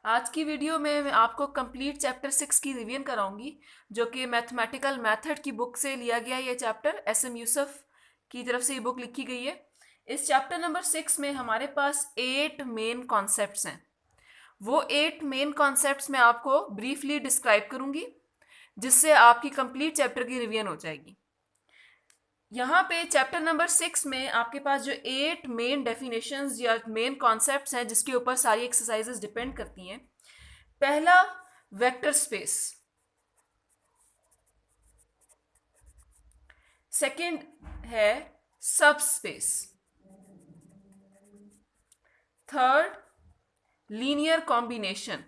आज की वीडियो में मैं आपको कंप्लीट चैप्टर 6 की रिवीजन कराऊंगी, जो कि मैथमेटिकल मेथड की बुक से लिया गया ये चैप्टर एस एम यूसुफ की तरफ से ये बुक लिखी गई है। इस चैप्टर नंबर 6 में हमारे पास 8 मेन कॉन्सेप्ट्स हैं। वो 8 मेन कॉन्सेप्ट्स मैं आपको ब्रीफली डिस्क्राइब करूंगी, जिससे आपकी कंप्लीट चैप्टर की रिवीजन हो जाएगी। यहाँ पे चैप्टर नंबर 6 में आपके पास जो 8 मेन डेफिनेशंस या मेन कॉन्सेप्ट्स हैं जिसके ऊपर सारी एक्सरसाइजेस डिपेंड करती हैं। पहला, वेक्टर स्पेस। सेकंड है सब स्पेस। Third, linear combination.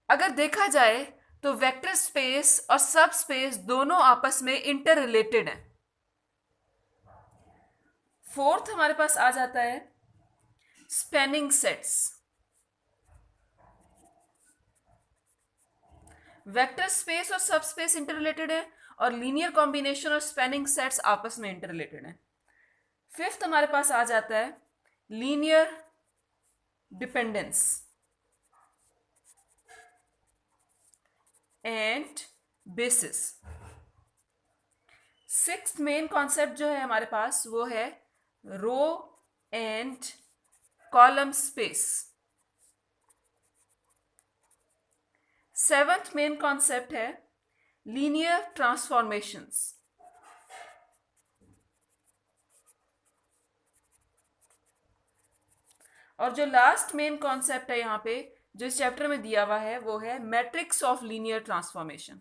अगर देखा जाए तो वेक्टर स्पेस और सब स्पेस दोनों आपस में इंटर रिलेटेड हैं। फोर्थ हमारे पास आ जाता है स्पैनिंग सेट्स। वेक्टर स्पेस और सब स्पेस इंटर रिलेटेड है और लीनियर कॉम्बिनेशन और स्पैनिंग सेट्स आपस में इंटर रिलेटेड है। फिफ्थ हमारे पास आ जाता है linear dependence and basis. Sixth main concept जो है हमारे पास वो है row and column space. Seventh main concept है लीनियर ट्रांसफॉर्मेशंस। और जो लास्ट मेन कॉन्सेप्ट है यहाँ पे जो इस चैप्टर में दिया हुआ है वो है मैट्रिक्स ऑफ लीनियर ट्रांसफॉर्मेशन।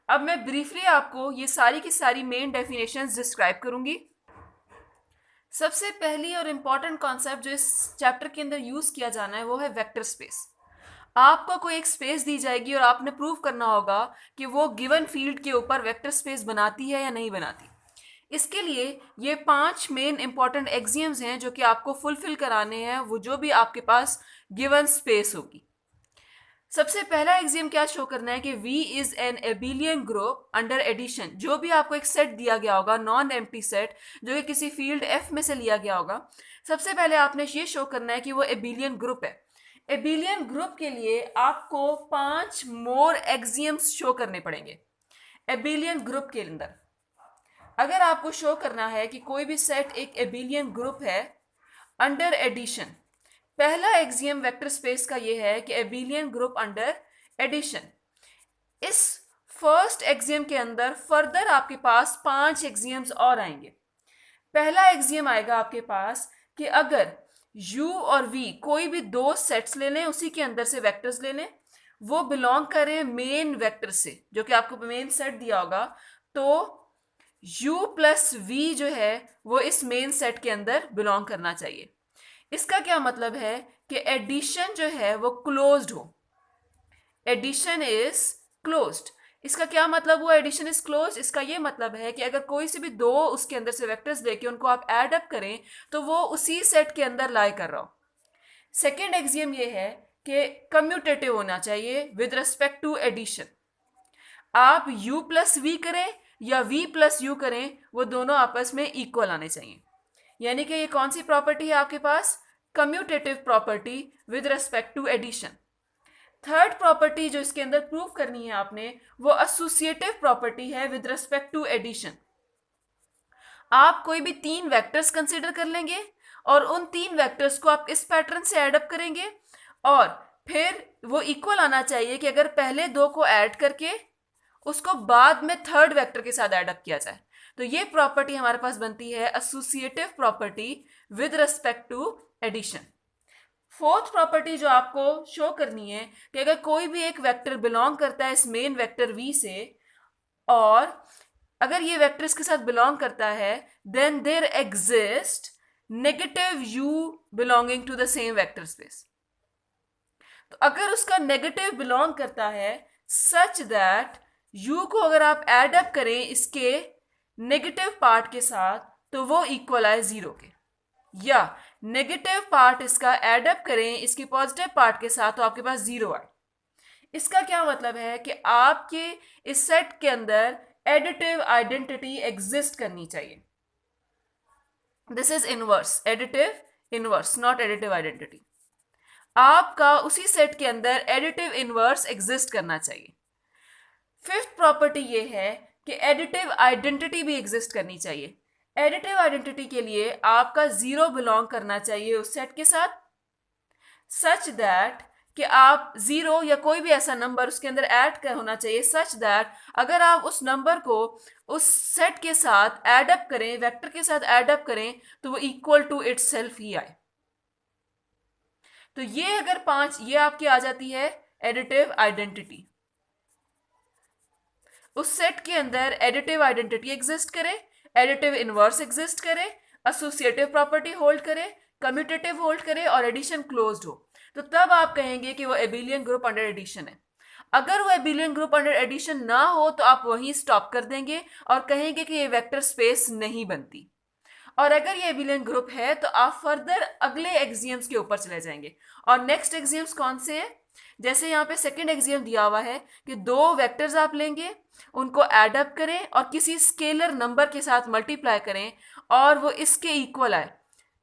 अब मैं ब्रीफली आपको ये सारी की सारी मेन डेफिनेशंस डिस्क्राइब करूंगी। सबसे पहली और इंपॉर्टेंट कॉन्सेप्ट जो इस चैप्टर के अंदर यूज किया जाना है वो है वेक्टर स्पेस। आपको कोई एक स्पेस दी जाएगी और आपने प्रूव करना होगा कि वो गिवन फील्ड के ऊपर वेक्टर स्पेस बनाती है या नहीं बनाती। इसके लिए ये 5 मेन इंपॉर्टेंट एक्सियम्स हैं जो कि आपको फुलफिल कराने हैं, वो जो भी आपके पास गिवन स्पेस होगी। सबसे पहला एक्सियम क्या शो करना है कि V is an abelian group under addition. जो भी आपको एक सेट दिया गया होगा, नॉन एम्प्टी सेट, जो कि किसी फील्ड F में से लिया गया होगा, सबसे पहले आपने ये शो करना है कि वो एबिलियन ग्रुप है। एबिलियन ग्रुप के लिए आपको 5 मोर एक्सियम्स शो करने पड़ेंगे। एबिलियन ग्रुप के अंदर अगर आपको शो करना है कि कोई भी सेट एक एबिलियन ग्रुप है अंडर एडिशन, पहला एक्सियम वेक्टर स्पेस का यह है कि एबिलियन ग्रुप अंडर एडिशन। इस फर्स्ट एक्सियम के अंदर फर्दर आपके पास 5 एक्सियम्स और आएंगे। पहला एक्सियम आएगा आपके पास कि अगर u और v कोई भी दो सेट्स ले लें, उसी के अंदर से वेक्टर्स ले लें, वो बिलोंग करें मेन वेक्टर से, जो कि आपको मेन सेट दिया होगा, तो u प्लस v जो है वो इस मेन सेट के अंदर बिलोंग करना चाहिए। इसका क्या मतलब है कि एडिशन जो है वो क्लोज्ड हो। Addition is closed. इसका क्या मतलब हुआ एडिशन इज क्लोज्ड? इसका ये मतलब है कि अगर कोई से भी दो उसके अंदर से वेक्टर्स लेके उनको आप ऐड अप करें तो वो उसी सेट के अंदर लाई कर रहा हो। सेकेंड एक्सियम ये है कि कम्यूटेटिव होना चाहिए विद रिस्पेक्ट टू एडिशन। आप u प्लस वी करें या v प्लस यू करें, वो दोनों आपस में इक्वल आने चाहिए। यानी कि ये कौन सी प्रॉपर्टी है आपके पास? Commutative property with respect to addition. Third property जो इसके अंदर प्रूव करनी है आपने, वो एसोसिएटिव प्रॉपर्टी है विद रिस्पेक्ट टू एडिशन। आप कोई भी 3 वेक्टर्स कंसीडर कर लेंगे और उन 3 वेक्टर्स को आप इस पैटर्न से ऐड अप करेंगे और फिर वो इक्वल आना चाहिए कि अगर पहले 2 को ऐड करके उसको बाद में थर्ड वेक्टर के साथ ऐड अप किया जाए, तो ये प्रॉपर्टी हमारे पास बनती है associative property with respect to addition. Fourth property जो आपको शो करनी है कि अगर कोई भी एक वेक्टर बिलोंग करता है इस मेन वेक्टर v से, और अगर ये वेक्टर इसके साथ बिलोंग करता है, then there exist negative u belonging to the same vector space. तो अगर उसका नेगेटिव बिलोंग करता है सच दैट u को अगर आप ऐड अप करें इसके नेगेटिव पार्ट के साथ तो वो इक्वल आए 0 के, या नेगेटिव पार्ट इसका एड अप करें इसकी पॉजिटिव पार्ट के साथ तो आपके पास 0 आए। इसका क्या मतलब है कि आपके इस सेट के अंदर एडिटिव आइडेंटिटी एग्जिस्ट करनी चाहिए। This is inverse, additive inverse, not additive identity. आपका उसी सेट के अंदर एडिटिव इनवर्स एग्जिस्ट करना चाहिए। फिफ्थ प्रॉपर्टी ये है कि एडिटिव आइडेंटिटी भी एग्जिस्ट करनी चाहिए। एडिटिव आइडेंटिटी के लिए आपका 0 बिलोंग करना चाहिए उस सेट के साथ, सच दैट कि आप 0 या कोई भी ऐसा नंबर उसके अंदर ऐड कर होना चाहिए सच दैट अगर आप उस नंबर को उस सेट के साथ ऐड अप करें, वेक्टर के साथ ऐड अप करें, तो वो इक्वल टू इटसेल्फ ही आए। तो ये अगर 5 ये आपकी आ जाती है एडिटिव आइडेंटिटी। उस सेट के अंदर एडिटिव आइडेंटिटी एग्जिस्ट करे, एडिटिव इनवर्स एग्जिस्ट करे, एसोसिएटिव प्रॉपर्टी होल्ड करे, कम्यूटेटिव होल्ड करे और एडिशन क्लोज्ड हो, तो तब आप कहेंगे कि वो एबिलियन ग्रुप अंडर एडिशन है। अगर वो एबिलियन ग्रुप अंडर एडिशन ना हो तो आप वहीं स्टॉप कर देंगे और कहेंगे कि ये वेक्टर स्पेस नहीं बनती। और अगर ये एबिलियन ग्रुप है तो आप फर्दर अगले एक्सियम्स के ऊपर चले जाएंगे। और नेक्स्ट एक्सियम्स कौन से हैं? जैसे यहाँ पे सेकंड एक्सियम दिया हुआ है कि 2 वेक्टर्स आप लेंगे, उनको एड अप करें और किसी स्केलर नंबर के साथ मल्टीप्लाई करें और वो इसके इक्वल आए।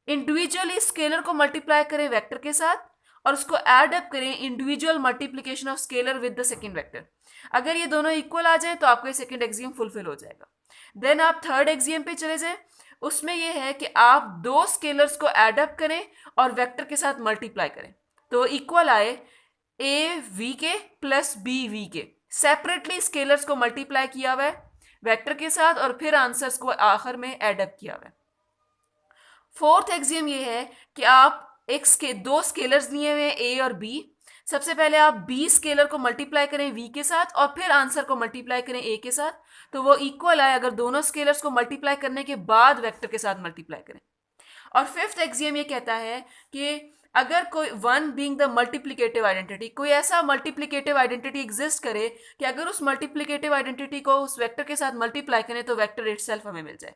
इंडिविजुअली स्केलर को मल्टीप्लाई करें वेक्टर के साथ और उसको ऐड अप करें individual multiplication of scalar with the second vector. अगर ये दोनों इक्वल आ जाए तो आपका सेकंड एक्सियम फुलफिल हो जाएगा। देन आप थर्ड एक्सियम पे चले जाएं, उसमें यह है कि आप 2 स्केलर्स को ऐड अप करें और वेक्टर के साथ मल्टीप्लाई करें तो इक्वल आए ए वी के प्लस बी वी के। सेपरेटली स्केलर्स को मल्टीप्लाई किया हुआ है वेक्टर के साथ और फिर आंसर्स को आखिर में ऐड अप किया हुआ है। फोर्थ एक्सियम ये है कि आप 2 स्केलर्स लिए हुए हैं ए और बी। सबसे पहले आप बी स्केलर को मल्टीप्लाई करें वी के साथ और फिर आंसर को मल्टीप्लाई करें ए के साथ तो वो इक्वल आए अगर दोनों स्केलर्स को मल्टीप्लाई करने के बाद वेक्टर के साथ मल्टीप्लाई करें। और फिफ्थ एक्सियम ये कहता है कि अगर कोई 1 बीइंग द मल्टीप्लिकेटिव आइडेंटिटी, कोई ऐसा मल्टीप्लिकेटिव आइडेंटिटी एग्जिस्ट करे कि अगर उस मल्टीप्लिकेटिव आइडेंटिटी को उस वेक्टर के साथ मल्टीप्लाई करें तो वेक्टर इटसेल्फ हमें मिल जाए,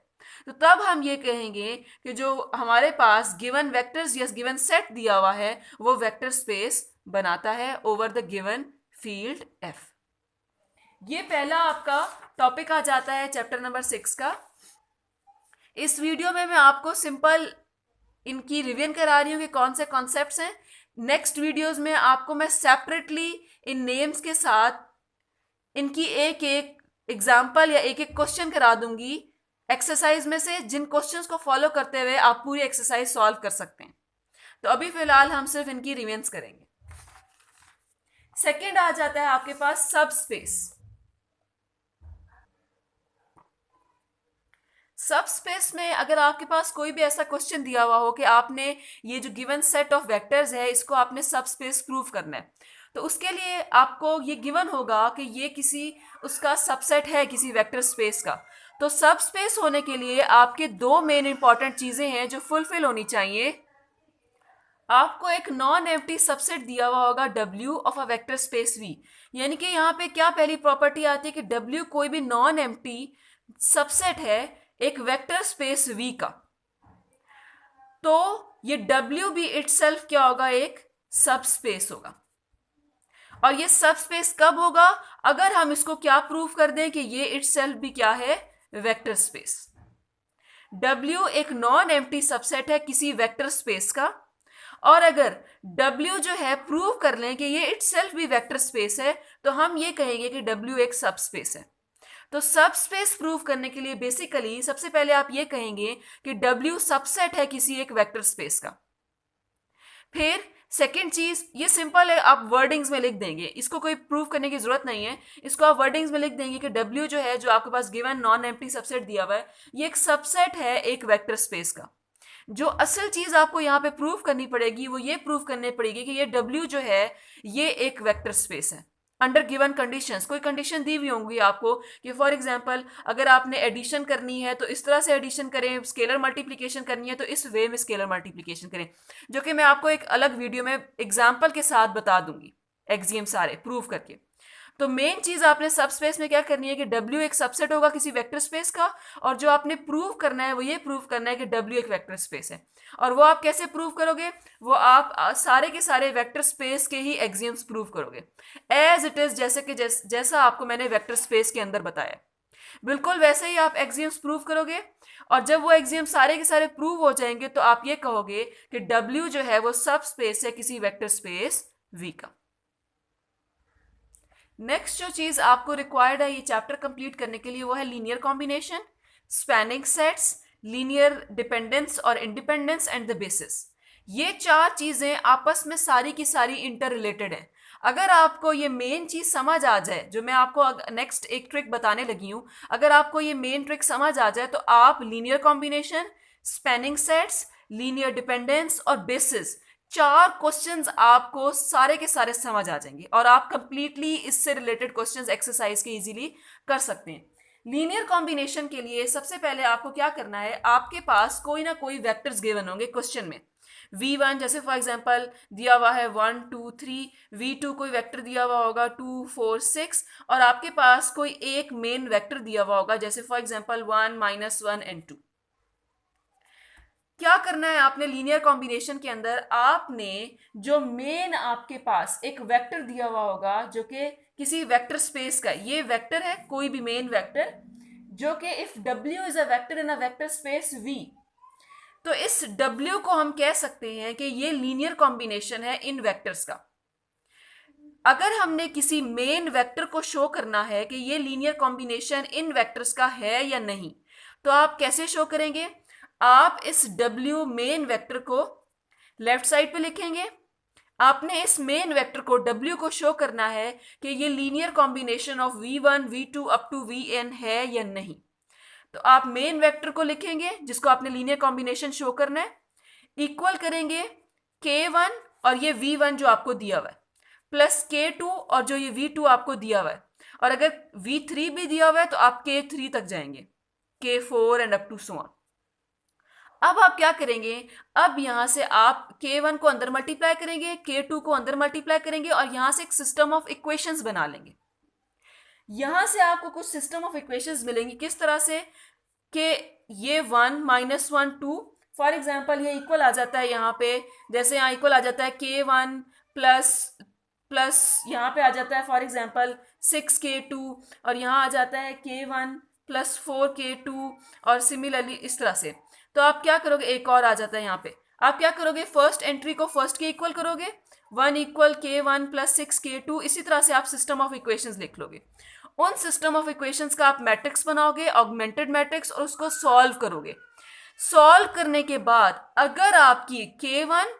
तो तब हम ये कहेंगे कि जो हमारे पास गिवन वेक्टर्स या गिवन सेट दिया हुआ है वो वेक्टर स्पेस बनाता है over the given field F. ये पहला आपका टॉपिक आ जाता है चैप्टर नंबर 6 का। इस वीडियो में मैं आपको सिंपल इनकी रिवीजन करा रही हूँ कि कौन से कॉन्सेप्ट्स हैं। नेक्स्ट वीडियोस में आपको मैं सेपरेटली इन नेम्स के साथ इनकी एक एक एग्जाम्पल या एक एक क्वेश्चन करा दूंगी एक्सरसाइज में से, जिन क्वेश्चंस को फॉलो करते हुए आप पूरी एक्सरसाइज सॉल्व कर सकते हैं। तो अभी फिलहाल हम सिर्फ इनकी रिवीजन करेंगे। सेकेंड आ जाता है आपके पास सब स्पेस। सब स्पेस में अगर आपके पास कोई भी ऐसा क्वेश्चन दिया हुआ हो कि आपने ये जो गिवन सेट ऑफ वेक्टर्स है इसको आपने सब स्पेस प्रूव करना है, तो उसके लिए आपको ये गिवन होगा कि ये किसी उसका सबसेट है किसी वेक्टर स्पेस का। तो सब स्पेस होने के लिए आपके 2 मेन इंपॉर्टेंट चीजें हैं जो फुलफिल होनी चाहिए। आपको एक नॉन एम्प्टी सबसेट दिया हुआ होगा W of a vector space V, यानी कि यहाँ पे क्या पहली प्रॉपर्टी आती है कि W कोई भी नॉन एम्प्टी सबसेट है एक वेक्टर स्पेस V का, तो ये W भी इटसेल्फ क्या होगा, एक सब स्पेस होगा। और ये सब स्पेस कब होगा, अगर हम इसको क्या प्रूव कर दें कि ये इटसेल्फ भी क्या है, वेक्टर स्पेस। W एक नॉन एम्प्टी सबसेट है किसी वेक्टर स्पेस का, और अगर W जो है प्रूव कर लें कि ये इटसेल्फ भी वेक्टर स्पेस है तो हम ये कहेंगे कि W एक सब स्पेस है। तो सब स्पेस प्रूव करने के लिए बेसिकली सबसे पहले आप ये कहेंगे कि W सबसेट है किसी एक वेक्टर स्पेस का। फिर सेकेंड चीज, ये सिंपल है, आप वर्डिंग्स में लिख देंगे, इसको कोई प्रूव करने की जरूरत नहीं है, इसको आप वर्डिंग्स में लिख देंगे कि W जो है जो आपके पास गिवन नॉन एम्प्टी सबसेट दिया हुआ है ये एक सबसेट है एक वेक्टर स्पेस का। जो असल चीज आपको यहाँ पे प्रूव करनी पड़ेगी वो ये प्रूव करनी पड़ेगी कि ये W जो है ये एक वेक्टर स्पेस है अंडर गिवन कंडीशंस। कोई कंडीशन दी हुई होंगी आपको कि फॉर एग्जांपल अगर आपने एडिशन करनी है तो इस तरह से एडिशन करें, स्केलर मल्टीप्लिकेशन करनी है तो इस वे में स्केलर मल्टीप्लिकेशन करें, जो कि मैं आपको एक अलग वीडियो में एग्जाम्पल के साथ बता दूंगी, एक्सियम सारे प्रूव करके। तो मेन चीज आपने सब स्पेस में क्या करनी है कि W एक सबसेट होगा किसी वेक्टर स्पेस का, और जो आपने प्रूव करना है वो ये प्रूव करना है कि W एक वेक्टर स्पेस है। और वो आप कैसे प्रूव करोगे? वो आप सारे के सारे वेक्टर स्पेस के ही एक्सियम्स प्रूव करोगे एज इट इज, जैसे कि जैसा आपको मैंने वेक्टर स्पेस के अंदर बताया, बिल्कुल वैसे ही आप एक्सियम्स प्रूव करोगे। और जब वो एक्सियम सारे के सारे प्रूव हो जाएंगे तो आप ये कहोगे कि W जो है वो सब स्पेस है किसी वेक्टर स्पेस V का। नेक्स्ट जो चीज आपको रिक्वायर्ड है ये चैप्टर कंप्लीट करने के लिए वो है linear combination, spanning sets, linear dependence और इंडिपेंडेंस एंड द बेसिस। ये चार चीजें आपस में सारी की सारी इंटर रिलेटेड हैं। अगर आपको ये मेन चीज समझ आ जाए, जो मैं आपको नेक्स्ट एक ट्रिक बताने लगी हूं, अगर आपको ये मेन ट्रिक समझ आ जाए तो आप linear combination, spanning sets, linear dependence और बेसिस, चार क्वेश्चंस आपको सारे के सारे समझ आ जाएंगे और आप कंप्लीटली इससे रिलेटेड क्वेश्चंस एक्सरसाइज के इजीली कर सकते हैं। लीनियर कॉम्बिनेशन के लिए सबसे पहले आपको क्या करना है, आपके पास कोई ना कोई वेक्टर्स गिवन होंगे क्वेश्चन में। V1 जैसे फॉर एग्जांपल दिया हुआ है 1 2 3, V2 कोई वेक्टर दिया हुआ होगा 2 4 6, और आपके पास कोई एक मेन वेक्टर दिया हुआ होगा जैसे फॉर एग्जांपल 1 -1 एंड 2। क्या करना है आपने लीनियर कॉम्बिनेशन के अंदर, आपने जो मेन आपके पास एक वेक्टर दिया हुआ होगा जो कि किसी वेक्टर स्पेस का, ये वेक्टर है कोई भी मेन वेक्टर जो कि if W is a vector in a vector space V, तो इस W को हम कह सकते हैं कि ये लीनियर कॉम्बिनेशन है इन वेक्टर्स का। अगर हमने किसी मेन वेक्टर को शो करना है कि ये लीनियर कॉम्बिनेशन इन वेक्टर्स का है या नहीं, तो आप कैसे शो करेंगे? आप इस W मेन वेक्टर को लेफ्ट साइड पे लिखेंगे। आपने इस मेन वेक्टर को W को शो करना है कि ये linear combination of V1 V2 up to Vn है या नहीं। तो आप मेन वेक्टर को लिखेंगे जिसको आपने लीनियर कॉम्बिनेशन शो करना है, इक्वल करेंगे K1 और ये V1 जो आपको दिया हुआ है प्लस K2 और जो ये V2 आपको दिया हुआ है, और अगर V3 भी दिया हुआ है तो आप K3 तक जाएंगे, K4 and up to so on. अब आप क्या करेंगे, अब यहां से आप K1 को अंदर मल्टीप्लाई करेंगे, K2 को अंदर मल्टीप्लाई करेंगे और यहां से एक सिस्टम ऑफ इक्वेशंस बना लेंगे। यहां से आपको कुछ सिस्टम ऑफ इक्वेशंस मिलेंगी, किस तरह से कि ये 1 -1 2, फॉर एग्जाम्पल ये इक्वल आ जाता है यहाँ पे, जैसे यहाँ इक्वल आ जाता है K1 प्लस यहाँ पे आ जाता है फॉर एग्जाम्पल 6K2, और यहाँ आ जाता है K1 प्लस 4K2, और सिमिलरली इस तरह से। तो आप क्या करोगे, एक और आ जाता है यहाँ पे, आप क्या करोगे, फर्स्ट एंट्री को फर्स्ट के इक्वल करोगे, 1 इक्वल K1 प्लस 6K2, इसी तरह से आप सिस्टम ऑफ इक्वेशंस लिख लोगे। उन सिस्टम ऑफ इक्वेशंस का आप मैट्रिक्स बनाओगे, ऑगमेंटेड मैट्रिक्स, और उसको सॉल्व करोगे। सॉल्व करने के बाद अगर आपकी K1,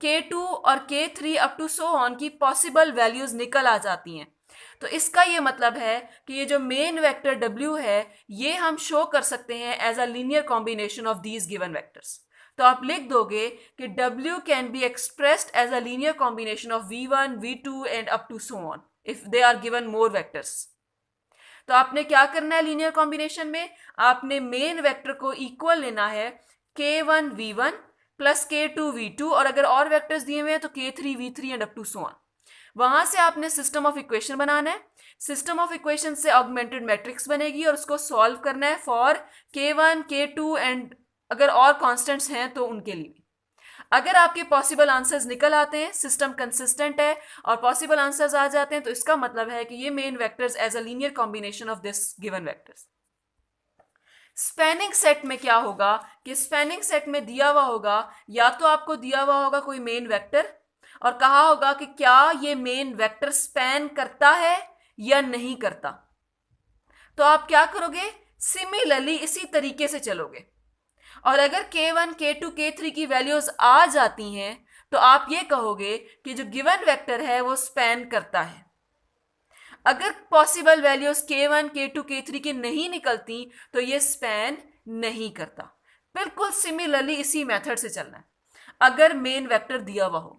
K2 और K3 up to so on की पॉसिबल वैल्यूज निकल आ जाती हैं, तो इसका ये मतलब है कि ये जो मेन वेक्टर W है ये हम शो कर सकते हैं as a linear combination of these given vectors. तो आप लिख दोगे कि W can be expressed as a linear combination of V1 V2 and up to so on if they are given more vectors. तो आपने क्या करना है लीनियर कॉम्बिनेशन में, आपने मेन वेक्टर को इक्वल लेना है K1 V1 plus K2 V2, और अगर और वेक्टर्स दिए हुए हैं तो K3 V3 and up to so on. वहां से आपने सिस्टम ऑफ इक्वेशन बनाना है, सिस्टम ऑफ इक्वेशन से ऑगमेंटेड मैट्रिक्स बनेगी और उसको सॉल्व करना है फॉर K1 K2 एंड अगर और कॉन्स्टेंट्स हैं तो उनके लिए। अगर आपके पॉसिबल आंसर्स निकल आते हैं, सिस्टम कंसिस्टेंट है और पॉसिबल आंसर्स आ जाते हैं, तो इसका मतलब है कि ये main vectors as a linear combination of this given vectors. Spanning set में क्या होगा कि स्पैनिंग सेट में दिया हुआ होगा, या तो आपको दिया हुआ होगा कोई मेन वेक्टर और कहा होगा कि क्या ये मेन वेक्टर स्पैन करता है या नहीं करता, तो आप क्या करोगे, सिमिलरली इसी तरीके से चलोगे। और अगर K1 K2 K3 की वैल्यूज आ जाती हैं तो आप ये कहोगे कि जो गिवन वेक्टर है वो स्पैन करता है। अगर possible values K1 K2 K3 की नहीं निकलती तो ये स्पैन नहीं करता। बिल्कुल सिमिलरली इसी मेथड से चलना है। अगर मेन वेक्टर दिया हुआ हो,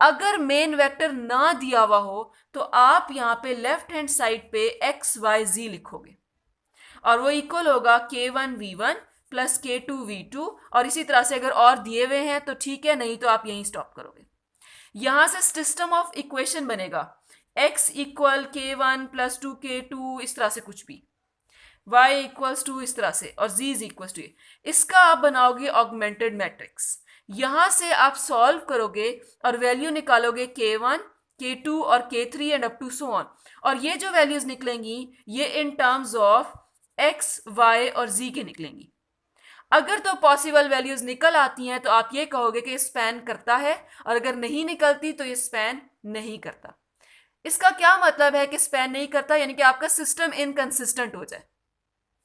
अगर मेन वेक्टर ना दिया हुआ हो तो आप यहां पे लेफ्ट हैंड साइड पे XYZ लिखोगे और वो इक्वल होगा K1 V1 plus K2 V2, और इसी तरह से अगर और दिए हुए हैं तो ठीक है, नहीं तो आप यहीं स्टॉप करोगे। यहां से सिस्टम ऑफ इक्वेशन बनेगा x equal k1 plus 2k2, इस तरह से कुछ भी, y इक्वल्स टू इस तरह से, और z इज इक्वल्स टू, इसका आप बनाओगे ऑगमेंटेड मैट्रिक्स। यहां से आप सॉल्व करोगे और वैल्यू निकालोगे k1, k2 और k3 and up to so on. और ये जो वैल्यूज निकलेंगी ये in terms of x, y और z के निकलेंगी। अगर तो पॉसिबल वैल्यूज निकल आती हैं तो आप ये कहोगे कि स्पैन करता है, और अगर नहीं निकलती तो ये स्पैन नहीं करता। इसका क्या मतलब है कि स्पैन नहीं करता, यानी कि आपका सिस्टम इनकंसिस्टेंट हो जाए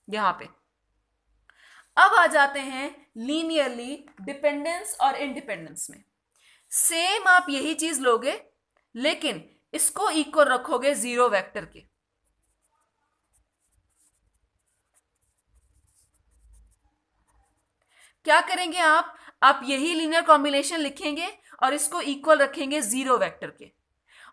यहां पे। अब आ जाते हैं लीनियरली डिपेंडेंस और इंडिपेंडेंस में। सेम आप यही चीज लोगे लेकिन इसको इक्वल रखोगे जीरो वेक्टर के। क्या करेंगे आप यही लीनियर कॉम्बिनेशन लिखेंगे और इसको इक्वल रखेंगे जीरो वेक्टर के।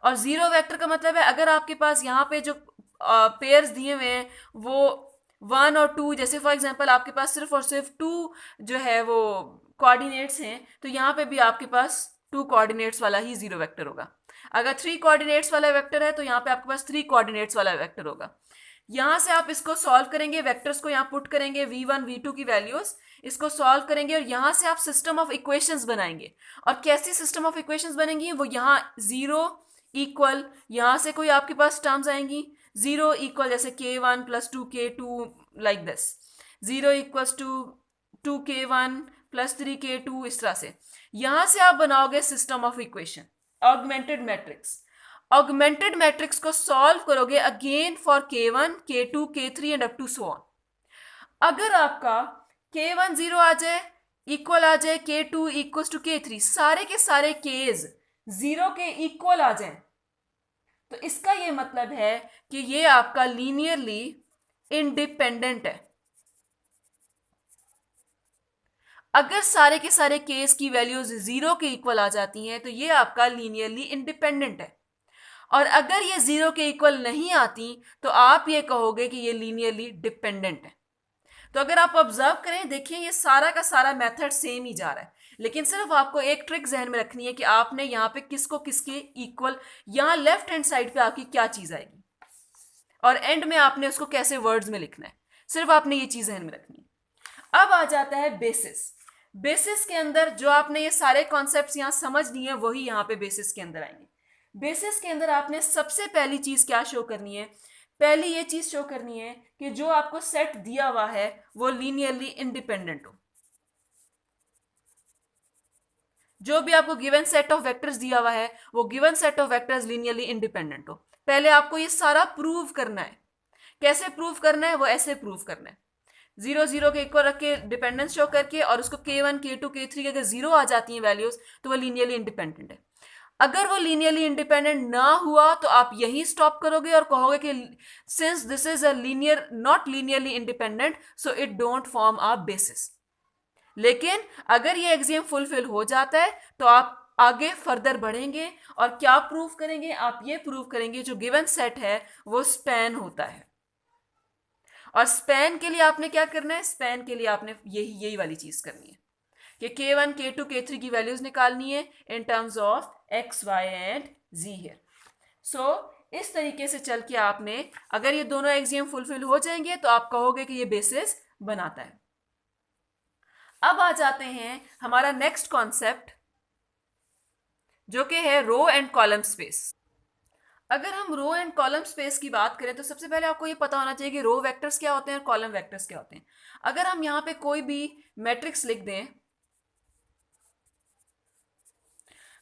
और जीरो वेक्टर का मतलब है अगर आपके पास यहाँ पे जो पेयर्स दिए हुए हैं वो 1 और 2, जैसे फॉर एग्जांपल आपके पास सिर्फ और सिर्फ 2 जो है वो कोऑर्डिनेट्स हैं, तो यहाँ पे भी आपके पास 2 कोऑर्डिनेट्स वाला ही जीरो वेक्टर होगा। अगर 3 कोऑर्डिनेट्स वाला वेक्टर है तो यहाँ पे आपके पास 3 कोऑर्डिनेट्स वाला वेक्टर होगा। यहां से आप इसको सॉल्व करेंगे, वेक्टर्स को यहाँ पुट करेंगे, v1 v2 की वैल्यूज, इसको सॉल्व करेंगे और यहां से आप सिस्टम ऑफ इक्वेशंस बनाएंगे। और कैसी सिस्टम ऑफ इक्वेशंस बनेंगी, वो यहाँ जीरो इक्वल, यहां से कोई आपके पास टर्म्स आएंगी, जीरो इक्वल जैसे k1 plus 2k2 like this, zero equals to 2k1 plus 3k2, इस तरह से। यहां से आप बनाओगे system of equation augmented matrix. Augmented matrix को सॉल्व करोगे again for k1, k2, k3 and up to so on. अगर आपका k1 जीरो आ जाए, इक्वल आ जाए k2 इक्वल्स टू k3, सारे के सारे केज जीरो के इक्वल आ जाए, तो इसका ये मतलब है कि ये आपका लीनियरली इंडिपेंडेंट है। अगर सारे के सारे केस की वैल्यूज जीरो के इक्वल आ जाती हैं तो ये आपका लीनियरली इंडिपेंडेंट है। और अगर ये जीरो के इक्वल नहीं आती तो आप ये कहोगे कि ये लीनियरली डिपेंडेंट है। तो अगर आप ऑब्जर्व करें, देखिए ये सारा का सारा मेथड सेम ही जा रहा है, लेकिन सिर्फ आपको एक ट्रिक जहन में रखनी है कि आपने यहाँ पे किसको किसके इक्वल, यहाँ लेफ्ट हैंड साइड पे आपकी क्या चीज आएगी और एंड में आपने उसको कैसे वर्ड्स में लिखना है, सिर्फ आपने ये चीज जहन में रखनी है। अब आ जाता है बेसिस। बेसिस के अंदर जो आपने ये सारे कॉन्सेप्ट्स यहाँ समझ लिए हैं वही यहाँ पे बेसिस के अंदर आएंगे। बेसिस के अंदर आपने सबसे पहली चीज क्या शो करनी है, पहली ये चीज शो करनी है कि जो आपको सेट दिया हुआ है वो लीनियरली इंडिपेंडेंट हो। जो भी आपको गिवन सेट ऑफ वेक्टर्स दिया हुआ है वो given set of vectors linearly independent हो। पहले आपको ये सारा प्रूव करना है। कैसे प्रूव करना है, वो ऐसे प्रूव करना है, जीरो जीरो के इक्वल रख के डिपेंडेंस शो करके, और उसको k1, k2, k3 के अगर जीरो आ जाती हैं वैल्यूज तो वो लीनियरली इंडिपेंडेंट है। अगर वो लीनियरली इंडिपेंडेंट ना हुआ तो आप यही स्टॉप करोगे और कहोगे कि since this is a linear not linearly independent so it don't form a basis. लेकिन अगर ये एक्सियम फुलफिल हो जाता है तो आप आगे फर्दर बढ़ेंगे और क्या प्रूव करेंगे, आप ये प्रूव करेंगे जो गिवन सेट है वो स्पैन होता है। और स्पैन के लिए आपने क्या करना है, स्पैन के लिए आपने यही वाली चीज करनी है कि k1, k2, k3 की वैल्यूज निकालनी है in terms of x, y and z here. So इस तरीके से चल के आपने, अगर ये दोनों एक्सियम फुलफिल हो जाएंगे तो आप कहोगे कि ये बेसिस बनाता है। अब आ जाते हैं हमारा नेक्स्ट कॉन्सेप्ट जो कि है रो एंड कॉलम स्पेस। अगर हम रो एंड कॉलम स्पेस की बात करें तो सबसे पहले आपको ये पता होना चाहिए कि रो वेक्टर्स क्या होते हैं और कॉलम वेक्टर्स क्या होते हैं। अगर हम यहाँ पे कोई भी मैट्रिक्स लिख दें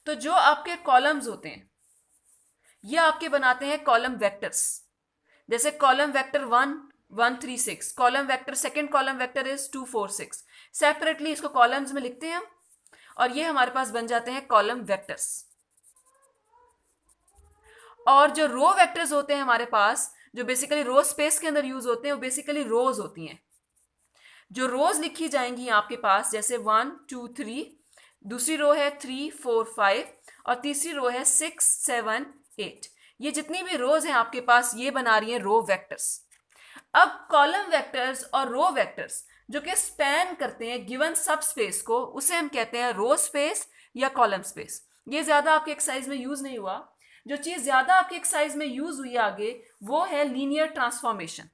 तो जो आपके कॉलम्स होते हैं ये आपके बनाते हैं कॉलम वेक्टर्स। जैसे column vector 1 1 3 6, column vector second column vector is 2 4 6। Separately इसको कॉलम्स में लिखते हैं हम और ये हमारे पास बन जाते हैं कॉलम वेक्टर्स। और जो रो वेक्टर्स होते हैं हमारे पास, जो बेसिकली रो स्पेस के अंदर यूज होते हैं, वो बेसिकली रोज होती हैं। जो रोज लिखी जाएंगी आपके पास जैसे 1 2 3, दूसरी रो है 3 4 5 और तीसरी रो है 6 7 8। ये जितनी भी रोज हैं आपके पास ये बना रही हैं रो वेक्टर्स। अब कॉलम वेक्टर्स और रो वेक्टर्स जो कि स्पैन करते हैं गिवन सब स्पेस को, उसे हम कहते हैं रो स्पेस या कॉलम स्पेस। ये ज्यादा आपके एक्सरसाइज में यूज नहीं हुआ, जो चीज ज्यादा आपके एक्सरसाइज में यूज हुई आगे वो है लीनियर ट्रांसफॉर्मेशन।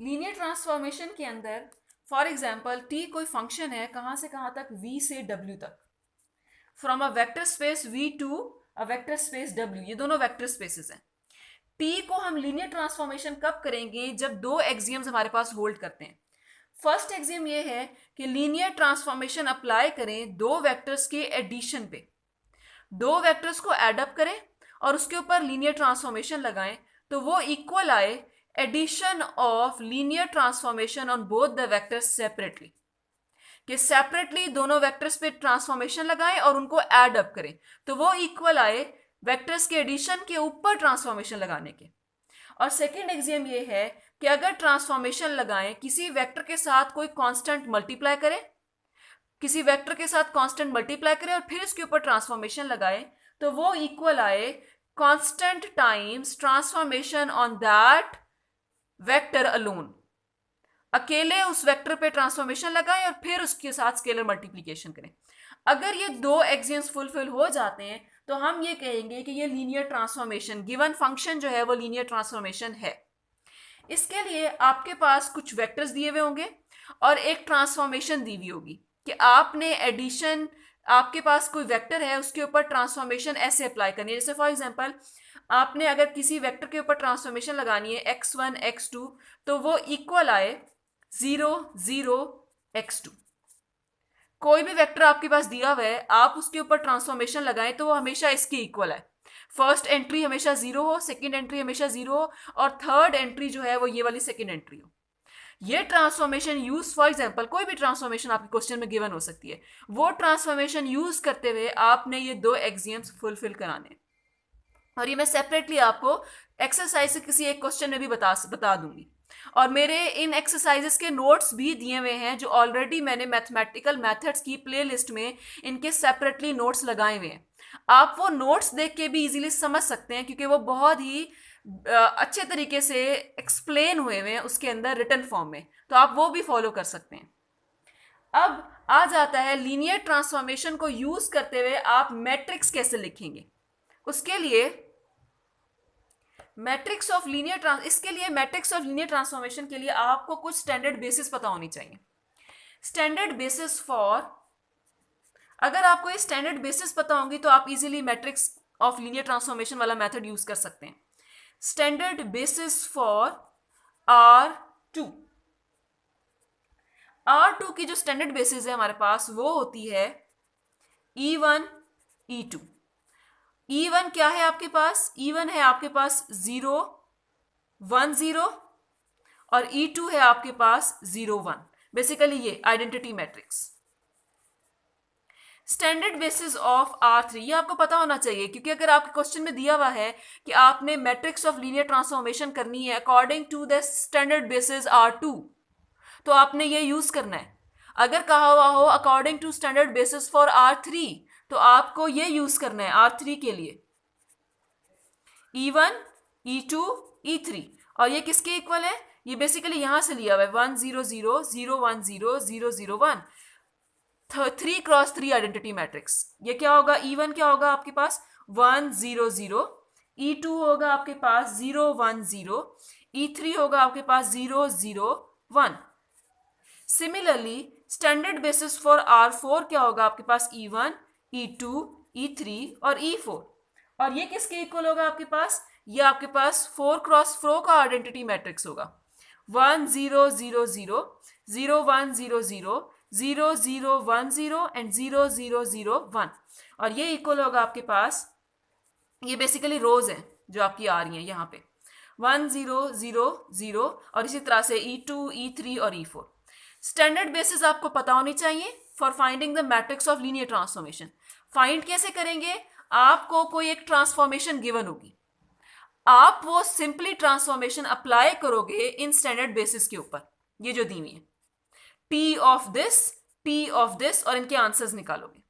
लीनियर ट्रांसफॉर्मेशन के अंदर फॉर एग्जाम्पल टी कोई फंक्शन है कहां से कहां तक, v से w तक, from a vector space v to a vector space w, ये दोनों वेक्टर स्पेसेस हैं। टी को हम लीनियर ट्रांसफॉर्मेशन कब करेंगे, जब दो एक्सियम्स हमारे पास होल्ड करते हैं। फर्स्ट एक्सियम ये है कि लीनियर ट्रांसफॉर्मेशन अप्लाई करें दो वेक्टर्स के एडिशन पे, दो वेक्टर्स को एड अप करें और उसके ऊपर लीनियर ट्रांसफॉर्मेशन लगाएं तो वो इक्वल आए addition of linear transformation on both the vectors separately, कि सेपरेटली दोनों वेक्टर्स पे ट्रांसफॉर्मेशन लगाएं और उनको एड अप करें तो वो इक्वल आए वेक्टर्स के एडिशन के ऊपर ट्रांसफॉर्मेशन लगाने के। और सेकेंड एक्सियम ये है कि अगर ट्रांसफॉर्मेशन लगाएं किसी वेक्टर के साथ कोई कांस्टेंट मल्टीप्लाई करें, किसी वेक्टर के साथ कांस्टेंट मल्टीप्लाई करें और फिर इसके ऊपर ट्रांसफॉर्मेशन लगाएं तो वो इक्वल आए constant times transformation on that vector alone. अकेले उस वेक्टर पे ट्रांसफॉर्मेशन लगाएं और फिर उसके साथ स्केलर मल्टीप्लिकेशन करें। अगर ये दो एक्सियम्स फुलफिल हो जाते हैं तो हम ये कहेंगे कि ये लीनियर ट्रांसफॉर्मेशन, गिवन फंक्शन जो है वो लीनियर ट्रांसफॉर्मेशन है। इसके लिए आपके पास कुछ वेक्टर्स दिए हुए होंगे और एक ट्रांसफॉर्मेशन दी हुई होगी कि आपने एडिशन, आपके पास कोई वेक्टर है उसके ऊपर ट्रांसफॉर्मेशन ऐसे अप्लाई करनी है। जैसे फॉर एग्जांपल आपने अगर किसी वेक्टर के ऊपर ट्रांसफॉर्मेशन लगानी है x1 x2 तो वो इक्वल आए 0 0 x2। कोई भी वेक्टर आपके पास दिया हुआ है, आप उसके ऊपर ट्रांसफॉर्मेशन लगाएं तो वो हमेशा इसके इक्वल है। फर्स्ट एंट्री हमेशा 0 हो, सेकंड एंट्री हमेशा 0 हो और थर्ड एंट्री जो है वो ये वाली सेकंड एंट्री हो। ये ट्रांसफॉर्मेशन यूज, फॉर एग्जांपल कोई भी ट्रांसफॉर्मेशन आपके क्वेश्चन में गिवन हो सकती है, वो ट्रांसफॉर्मेशन यूज करते हुए आपने ये दो एक्सियम्स फुलफिल कराने। और ये मैं सेपरेटली आपको एक्सरसाइज से किसी एक क्वेश्चन में भी बता दूंगी। और मेरे इन एक्सरसाइजेस के नोट्स भी दिए हुए हैं जो ऑलरेडी मैंने मैथमेटिकल मेथड्स की प्लेलिस्ट में इनके सेपरेटली नोट्स लगाए हुए हैं। आप वो नोट्स देख के भी इजीली समझ सकते हैं क्योंकि वो बहुत ही अच्छे तरीके से एक्सप्लेन हुए हुए हैं उसके अंदर रिटन फॉर्म में, तो आप वो भी फॉलो कर सकते हैं। अब आ जाता है लीनियर ट्रांसफॉर्मेशन को यूज करते हुए आप मैट्रिक्स कैसे लिखेंगे। उसके लिए मैट्रिक्स ऑफ लीनियर इसके लिए मैट्रिक्स ऑफ लीनियर ट्रांसफॉर्मेशन के लिए आपको कुछ स्टैंडर्ड बेसिस पता होनी चाहिए। स्टैंडर्ड बेसिस फॉर, अगर आपको ये स्टैंडर्ड बेसिस पता होंगी तो आप easily matrix of linear transformation वाला मेथड यूज कर सकते हैं। Standard basis for R2, R2 की जो स्टैंडर्ड बेसिस है हमारे पास वो होती है E1 E2। E1 क्या है आपके पास, E1 है आपके पास 0 1 0 और E2 है आपके पास 0 1। बेसिकली ये identity matrix. Standard basis of R3 ये आपको पता होना चाहिए क्योंकि अगर आपके क्वेश्चन में दिया हुआ है कि आपने मैट्रिक्स ऑफ लीनियर ट्रांसफॉर्मेशन करनी है according to the standard basis R2 तो आपने ये यूज करना है। अगर कहा हुआ हो according to standard basis for R3 तो आपको ये यूज करना है R3 के लिए E1 E2 E3। और ये किसके इक्वल है, ये बेसिकली यहां से लिया हुआ है 1 0 0 0 1 0 0 0 1, 3 क्रॉस 3 आइडेंटिटी मैट्रिक्स। ये क्या होगा, E1 क्या होगा आपके पास 1 0 0, E2 होगा आपके पास 0 1 0, E3 होगा आपके पास 0 0 1। Similarly standard basis for R4 क्या होगा आपके पास E1 E2 E3 और E4। और ये किसके इक्वल होगा आपके पास, ये आपके पास 4 क्रॉस 4 का आइडेंटिटी मैट्रिक्स होगा 1 0 0 0 0 1 0 0 0 0 1 0 एंड 0 0 0 1। और ये इक्वल होगा आपके पास, ये बेसिकली रोज हैं जो आपकी आ रही हैं यहाँ पे 1 0 0 0 और इसी तरह से E2 E3 और E4। स्टैंडर्ड बेसिस आपको पता होनी चाहिए for finding the matrix of linear transformation. Find कैसे करेंगे, आपको कोई एक ट्रांसफॉर्मेशन गिवन होगी, आप वो सिंपली ट्रांसफॉर्मेशन अप्लाई करोगे इन स्टैंडर्ड बेसिस के ऊपर, ये जो दी हुई है P ऑफ दिस और इनके आंसर्स निकालोगे।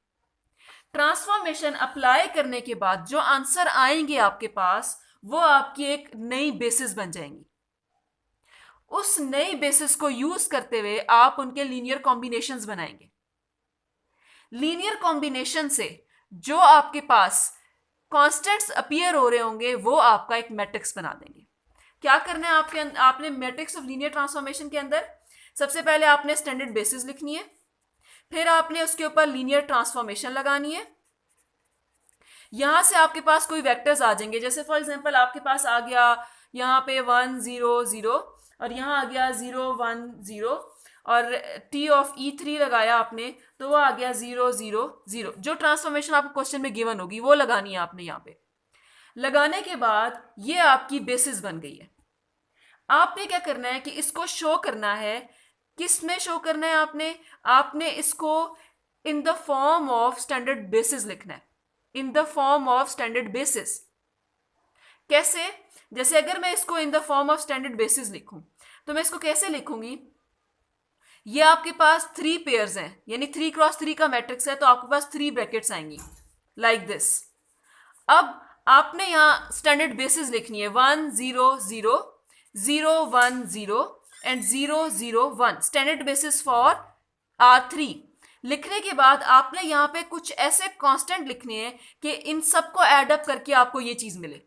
ट्रांसफॉर्मेशन अप्लाई करने के बाद जो आंसर आएंगे आपके पास वो आपकी एक नई बेसिस बन जाएंगी। उस नई बेसिस को यूज करते हुए आप उनके लीनियर कॉम्बिनेशंस बनाएंगे। लीनियर कॉम्बिनेशन से जो आपके पास कॉन्स्टेंट्स अपीयर हो रहे होंगे वो आपका एक मैट्रिक्स बना देंगे। क्या करना है आपने मैट्रिक्स ऑफ लीनियर ट्रांसफॉर्मेशन के अंदर सबसे पहले आपने स्टैंडर्ड बेसिस लिखनी है, फिर आपने उसके ऊपर लीनियर ट्रांसफॉर्मेशन लगानी है। यहां से आपके पास कोई वेक्टर्स आ जाएंगे, जैसे फॉर एग्जांपल आपके पास आ गया यहाँ पे 1 0 0 और यहाँ आ गया 0 1 0 और टी ऑफ E3 लगाया आपने तो वो आ गया 0 0 0। जो ट्रांसफॉर्मेशन आपको क्वेश्चन में गिवन होगी वो लगानी है आपने। यहाँ पे लगाने के बाद ये आपकी बेसिस बन गई है। आपने क्या करना है कि इसको शो करना है। किस में शो करना है आपने इसको in the form of standard basis लिखना है, in the form of standard basis. कैसे? जैसे अगर मैं इसको in the form of standard basis लिखूं तो मैं इसको कैसे लिखूंगी? ये आपके पास 3 पेयर्स हैं, यानी 3 क्रॉस 3 का मैट्रिक्स है, तो आपके पास 3 ब्रैकेट्स आएंगी लाइक दिस। अब आपने यहां स्टैंडर्ड बेसिस लिखनी है 1 0 0 0 1 0 and 0 0 1, standard basis for R3। लिखने के बाद आपने यहाँ पे कुछ ऐसे कांस्टेंट लिखने हैं कि इन सबको ऐड अप करके आपको ये चीज मिले।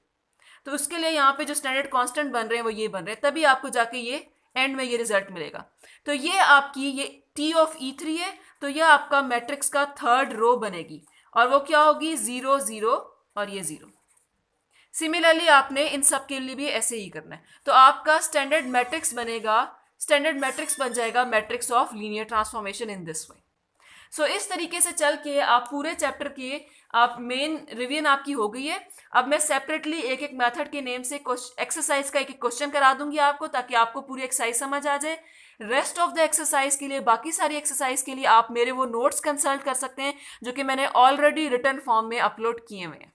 तो उसके लिए यहाँ पे जो स्टैंडर्ड कांस्टेंट बन रहे हैं वो ये बन रहे हैं, तभी आपको जाके ये एंड में ये रिजल्ट मिलेगा। तो ये आपकी ये टी ऑफ E3 है, तो ये आपका मैट्रिक्स का थर्ड रो बनेगी और वो क्या होगी 0 0 और ये 0। सिमिलरली आपने इन सब के लिए भी ऐसे ही करना है, तो आपका स्टैंडर्ड मैट्रिक्स बनेगा, स्टैंडर्ड मैट्रिक्स बन जाएगा matrix of linear transformation in this way. So इस तरीके से चल के आप पूरे चैप्टर के आप मेन रिवीजन आपकी हो गई है। अब मैं सेपरेटली एक एक मेथड के नेम से एक्सरसाइज का एक एक क्वेश्चन करा दूंगी आपको, ताकि आपको पूरी एक्सरसाइज समझ आ जाए। रेस्ट ऑफ द एक्सरसाइज के लिए, बाकी सारी एक्सरसाइज के लिए आप मेरे वो नोट्स कंसल्ट कर सकते हैं जो कि मैंने ऑलरेडी रिटन फॉर्म में अपलोड किए हुए हैं।